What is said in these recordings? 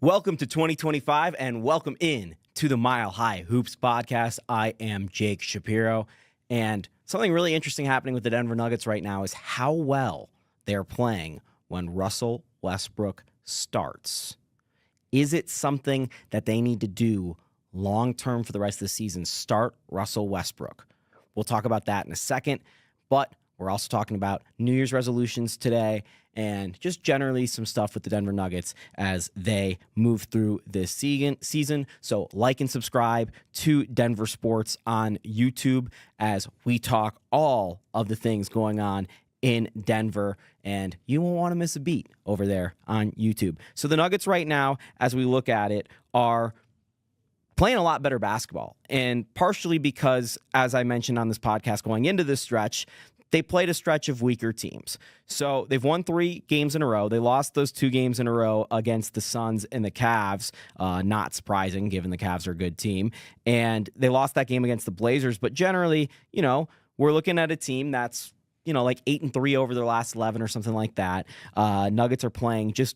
Welcome to 2025 and welcome in to the Mile High Hoops podcast. I am Jake Shapiro, and something really interesting happening with the Denver Nuggets right now is how well they're playing when Russell Westbrook starts. Is it something that they need to do long-term for the rest of the season? Start Russell Westbrook. We'll talk about that in a second, but we're also talking about New Year's resolutions today and just generally some stuff with the Denver Nuggets as they move through this season. So like and subscribe to Denver Sports on YouTube as we talk all of the things going on in Denver, and you won't want to miss a beat over there on YouTube. So the Nuggets right now, as we look at it, are playing a lot better basketball, and partially because, as I mentioned on this podcast going into this stretch, they played a stretch of weaker teams. So they've won 3 games in a row. They lost those 2 games in a row against the Suns and the Cavs. Not surprising, given the Cavs are a good team. And they lost that game against the Blazers. But generally, we're looking at a team that's, like 8-3 over their last 11 or something like that. Nuggets are playing just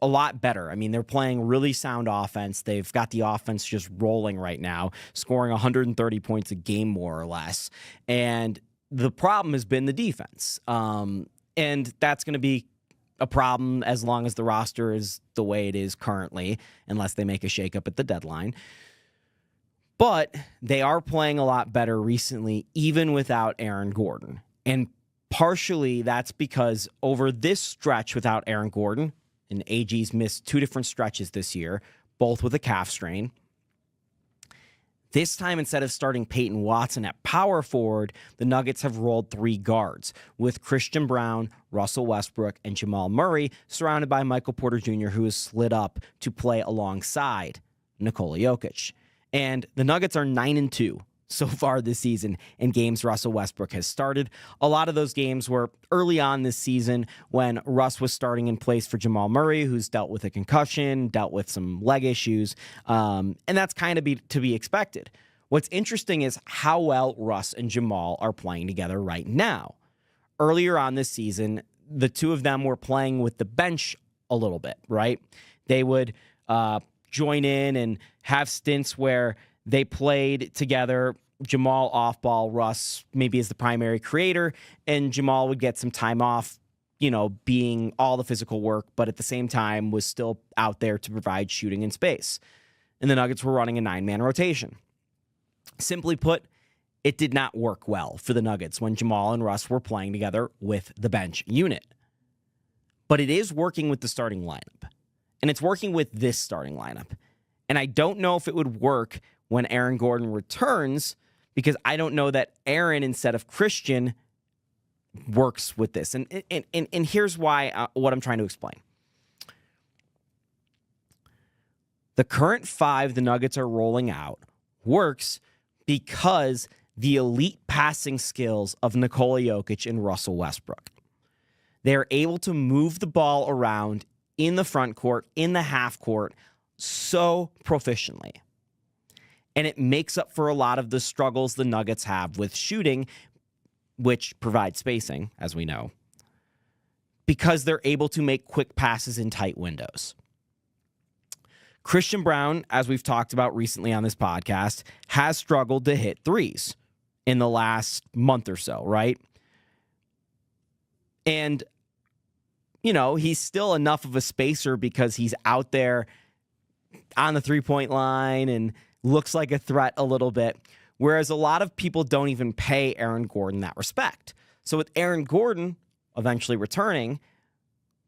a lot better. I mean, they're playing really sound offense. They've got the offense just rolling right now, scoring 130 points a game, more or less. And the problem has been the defense. And that's going to be a problem as long as the roster is the way it is currently, unless they make a shakeup at the deadline. But they are playing a lot better recently, even without Aaron Gordon. And partially that's because over this stretch without Aaron Gordon, and AG's missed 2 different stretches this year, both with a calf strain. This time, instead of starting Peyton Watson at power forward, the Nuggets have rolled 3 guards, with Christian Braun, Russell Westbrook, and Jamal Murray, surrounded by Michael Porter Jr., who has slid up to play alongside Nikola Jokic. And the Nuggets are 9-2 so far this season in games Russell Westbrook has started. A lot of those games were early on this season when Russ was starting in place for Jamal Murray, who's dealt with a concussion, dealt with some leg issues, and that's kind of to be expected. What's interesting is how well Russ and Jamal are playing together right now. Earlier on this season, the two of them were playing with the bench a little bit, right? They would join in and have stints where they played together, Jamal off ball, Russ maybe as the primary creator, and Jamal would get some time off, being all the physical work, but at the same time was still out there to provide shooting in space. And the Nuggets were running a 9-man rotation. Simply put, it did not work well for the Nuggets when Jamal and Russ were playing together with the bench unit. But it is working with the starting lineup. And it's working with this starting lineup. And I don't know if it would work when Aaron Gordon returns, because I don't know that Aaron instead of Christian works with this. And here's why, what I'm trying to explain. The current 5 the Nuggets are rolling out works because the elite passing skills of Nikola Jokic and Russell Westbrook. They're able to move the ball around in the front court, in the half court, so proficiently. And it makes up for a lot of the struggles the Nuggets have with shooting, which provides spacing, as we know, because they're able to make quick passes in tight windows. Christian Braun, as we've talked about recently on this podcast, has struggled to hit threes in the last month or so, right? And, he's still enough of a spacer because he's out there on the three-point line and looks like a threat a little bit, whereas a lot of people don't even pay Aaron Gordon that respect. So with Aaron Gordon eventually returning,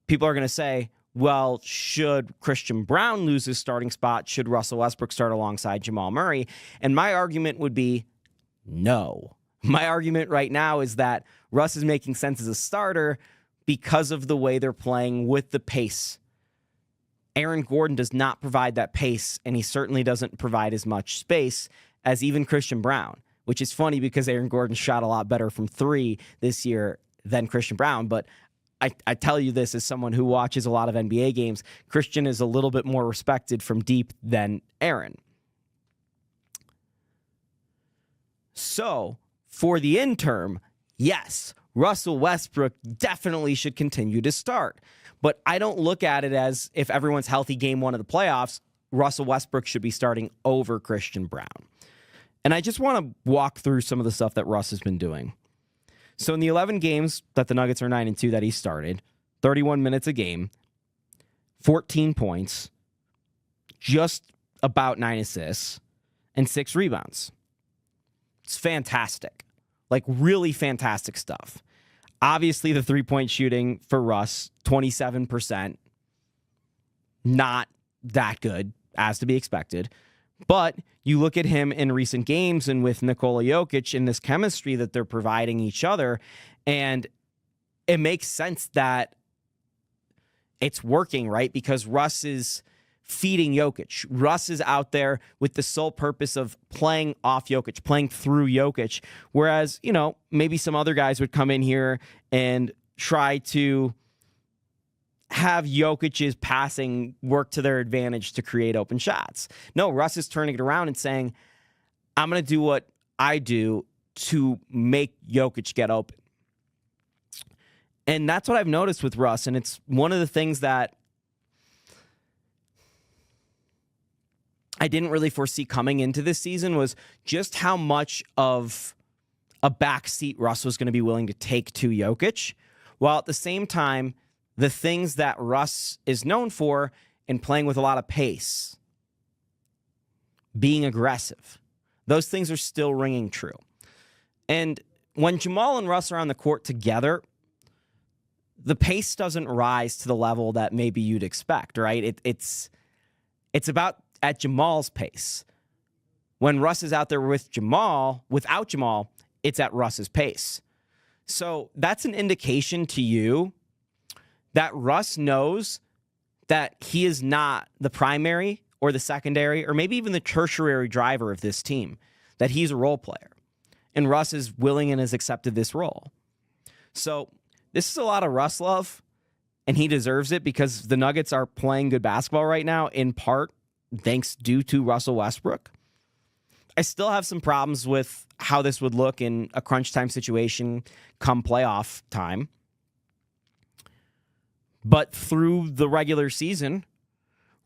people are going to say, well, should Christian Braun lose his starting spot? Should Russell Westbrook start alongside Jamal Murray? And my argument would be no. My argument right now is that Russ is making sense as a starter because of the way they're playing with the pace. Aaron Gordon does not provide that pace, and he certainly doesn't provide as much space as even Christian Braun, which is funny because Aaron Gordon shot a lot better from 3 this year than Christian Braun. But I tell you this as someone who watches a lot of NBA games, Christian is a little bit more respected from deep than Aaron. So for the interim, yes, Russell Westbrook definitely should continue to start. But I don't look at it as if everyone's healthy game one of the playoffs, Russell Westbrook should be starting over Christian Brown. And I just want to walk through some of the stuff that Russ has been doing. So in the 11 games that the Nuggets are 9-2 that he started, 31 minutes a game, 14 points, just about 9 assists, and 6 rebounds. It's fantastic. Like, really fantastic stuff. Obviously, the three-point shooting for Russ, 27%. Not that good, as to be expected. But you look at him in recent games and with Nikola Jokic and this chemistry that they're providing each other, and it makes sense that it's working, right? Because Russ is feeding Jokic. Russ is out there with the sole purpose of playing off Jokic, playing through Jokic. Whereas, maybe some other guys would come in here and try to have Jokic's passing work to their advantage to create open shots. No, Russ is turning it around and saying, I'm going to do what I do to make Jokic get open. And that's what I've noticed with Russ. And it's one of the things that I didn't really foresee coming into this season was just how much of a backseat Russ was going to be willing to take to Jokic, while at the same time, the things that Russ is known for in playing with a lot of pace, being aggressive, those things are still ringing true. And when Jamal and Russ are on the court together, the pace doesn't rise to the level that maybe you'd expect, right? It's about at Jamal's pace. When Russ is out there without Jamal, it's at Russ's pace. So that's an indication to you that Russ knows that he is not the primary or the secondary or maybe even the tertiary driver of this team, that he's a role player. And Russ is willing and has accepted this role. So this is a lot of Russ love, and he deserves it because the Nuggets are playing good basketball right now, in part thanks due to Russell Westbrook. I still have some problems with how this would look in a crunch time situation come playoff time. But through the regular season,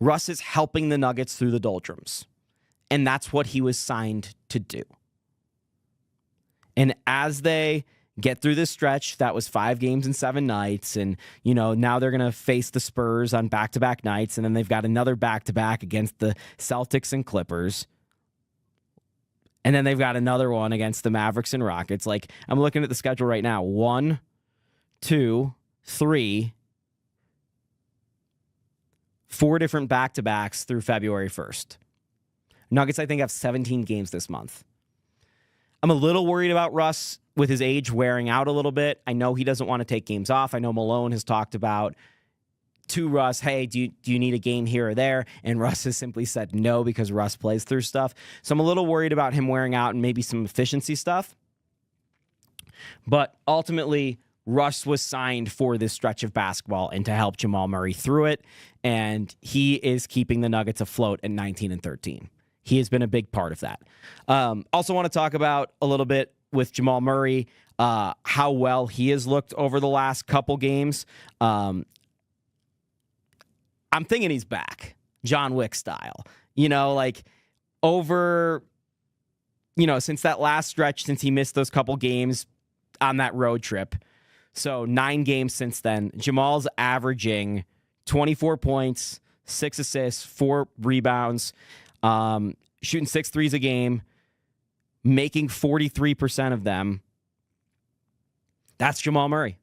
Russ is helping the Nuggets through the doldrums. And that's what he was signed to do. And as they get through this stretch, that was 5 games and 7 nights. And, now they're going to face the Spurs on back-to-back nights. And then they've got another back-to-back against the Celtics and Clippers. And then they've got another one against the Mavericks and Rockets. Like, I'm looking at the schedule right now. 1, 2, 3, 4 different back-to-backs through February 1st. Nuggets, I think, have 17 games this month. I'm a little worried about Russ with his age wearing out a little bit. I know he doesn't want to take games off. I know Malone has talked about to Russ, hey, do you need a game here or there? And Russ has simply said no because Russ plays through stuff. So I'm a little worried about him wearing out and maybe some efficiency stuff. But ultimately, Russ was signed for this stretch of basketball and to help Jamal Murray through it. And he is keeping the Nuggets afloat at 19-13. He has been a big part of that. Also want to talk about a little bit with Jamal Murray, how well he has looked over the last couple games. I'm thinking he's back, John Wick style. Since that last stretch, since he missed those couple games on that road trip. So 9 games since then, Jamal's averaging 24 points, 6 assists, 4 rebounds, shooting 6 threes a game, making 43% of them. That's Jamal Murray.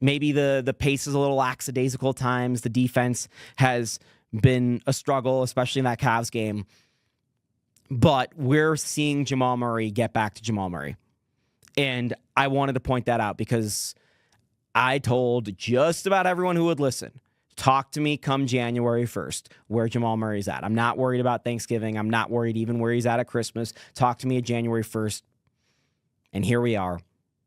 Maybe the pace is a little lackadaisical at times. The defense has been a struggle, especially in that Cavs game. But we're seeing Jamal Murray get back to Jamal Murray. And I wanted to point that out because I told just about everyone who would listen, talk to me come January 1st, where Jamal Murray's at. I'm not worried about Thanksgiving. I'm not worried even where he's at Christmas. Talk to me at January 1st. And here we are.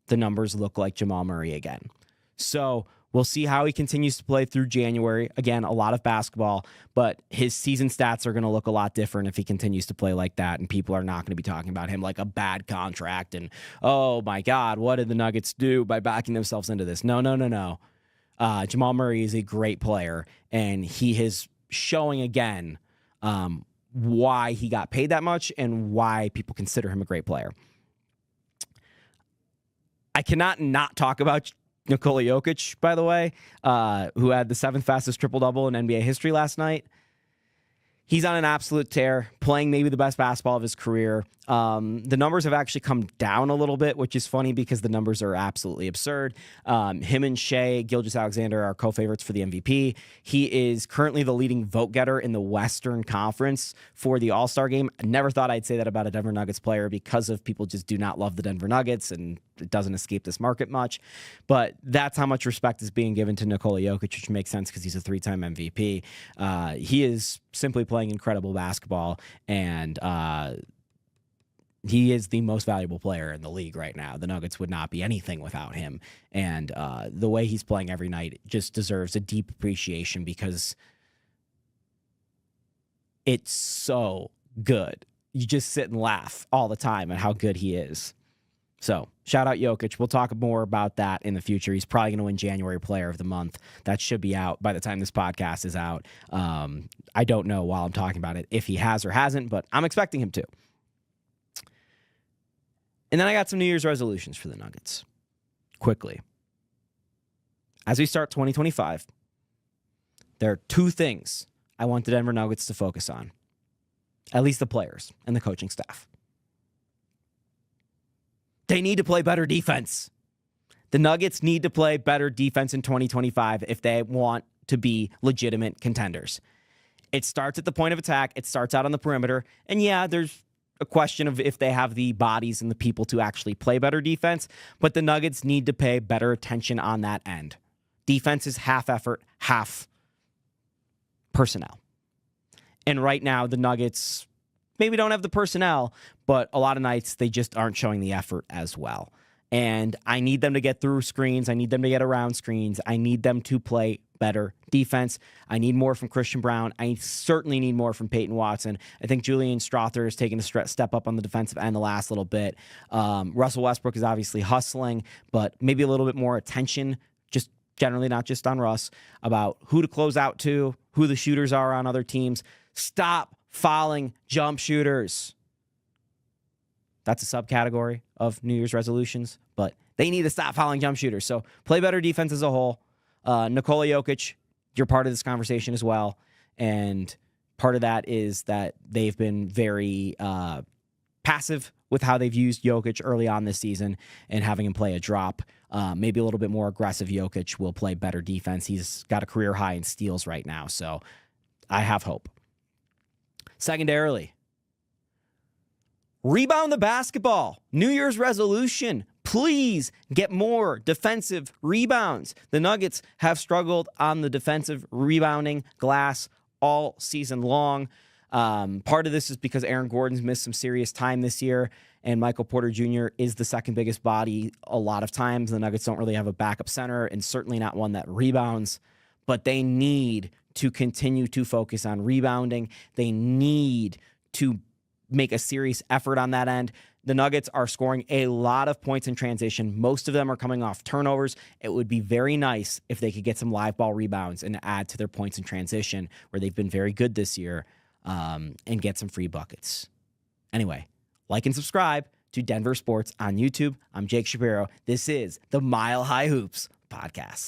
The numbers look like Jamal Murray again. So We'll see how he continues to play through January. Again, a lot of basketball, but his season stats are going to look a lot different if he continues to play like that, and people are not going to be talking about him like a bad contract and, oh my God, what did the Nuggets do by backing themselves into this? No. Jamal Murray is a great player, and he is showing again why he got paid that much and why people consider him a great player. I cannot not talk about Nikola Jokic, by the way, who had the 7th fastest triple-double in NBA history last night. He's on an absolute tear, playing maybe the best basketball of his career. The numbers have actually come down a little bit, which is funny because the numbers are absolutely absurd. Him and Shai Gilgeous-Alexander are co-favorites for the MVP. He is currently the leading vote getter in the Western Conference for the All-Star game. I never thought I'd say that about a Denver Nuggets player because of people just do not love the Denver Nuggets, and it doesn't escape this market much. But that's how much respect is being given to Nikola Jokic, which makes sense because he's a 3-time MVP. He is simply playing incredible basketball, and he is the most valuable player in the league right now. The Nuggets would not be anything without him. And the way he's playing every night just deserves a deep appreciation because it's so good. You just sit and laugh all the time at how good he is. So shout out Jokic. We'll talk more about that in the future. He's probably going to win January Player of the Month. That should be out by the time this podcast is out. I don't know while I'm talking about it if he has or hasn't, but I'm expecting him to. And then I got some New Year's resolutions for the Nuggets. Quickly. As we start 2025, there are 2 things I want the Denver Nuggets to focus on. At least the players and the coaching staff. They need to play better defense. The Nuggets need to play better defense in 2025 if they want to be legitimate contenders. It starts at the point of attack. It starts out on the perimeter. And yeah, there's a question of if they have the bodies and the people to actually play better defense, but the Nuggets need to pay better attention on that end. Defense is half effort, half personnel. And right now, the Nuggets maybe don't have the personnel, but a lot of nights they just aren't showing the effort as well. And I need them to get through screens. I need them to get around screens. I need them to play better defense. I need more from Christian Braun. I certainly need more from Peyton Watson. I think Julian Strother has taken a step up on the defensive end the last little bit. Russell Westbrook is obviously hustling, but maybe a little bit more attention, just generally not just on Russ, about who to close out to, who the shooters are on other teams. Stop fouling jump shooters. That's a subcategory of New Year's resolutions, but they need to stop fouling jump shooters. So play better defense as a whole. Nikola Jokic, you're part of this conversation as well. And part of that is that they've been very passive with how they've used Jokic early on this season and having him play a drop. Maybe a little bit more aggressive Jokic will play better defense. He's got a career high in steals right now, so I have hope. Secondarily, rebound the basketball. New Year's resolution. Please get more defensive rebounds. The Nuggets have struggled on the defensive rebounding glass all season long. Part of this is because Aaron Gordon's missed some serious time this year, and Michael Porter Jr. is the second biggest body a lot of times. The Nuggets don't really have a backup center, and certainly not one that rebounds, but they need to continue to focus on rebounding. They need to make a serious effort on that end. The Nuggets are scoring a lot of points in transition. Most of them are coming off turnovers. It would be very nice if they could get some live ball rebounds and add to their points in transition, where they've been very good this year, and get some free buckets. Anyway, like and subscribe to Denver Sports on YouTube. I'm Jake Shapiro. This is the Mile High Hoops podcast.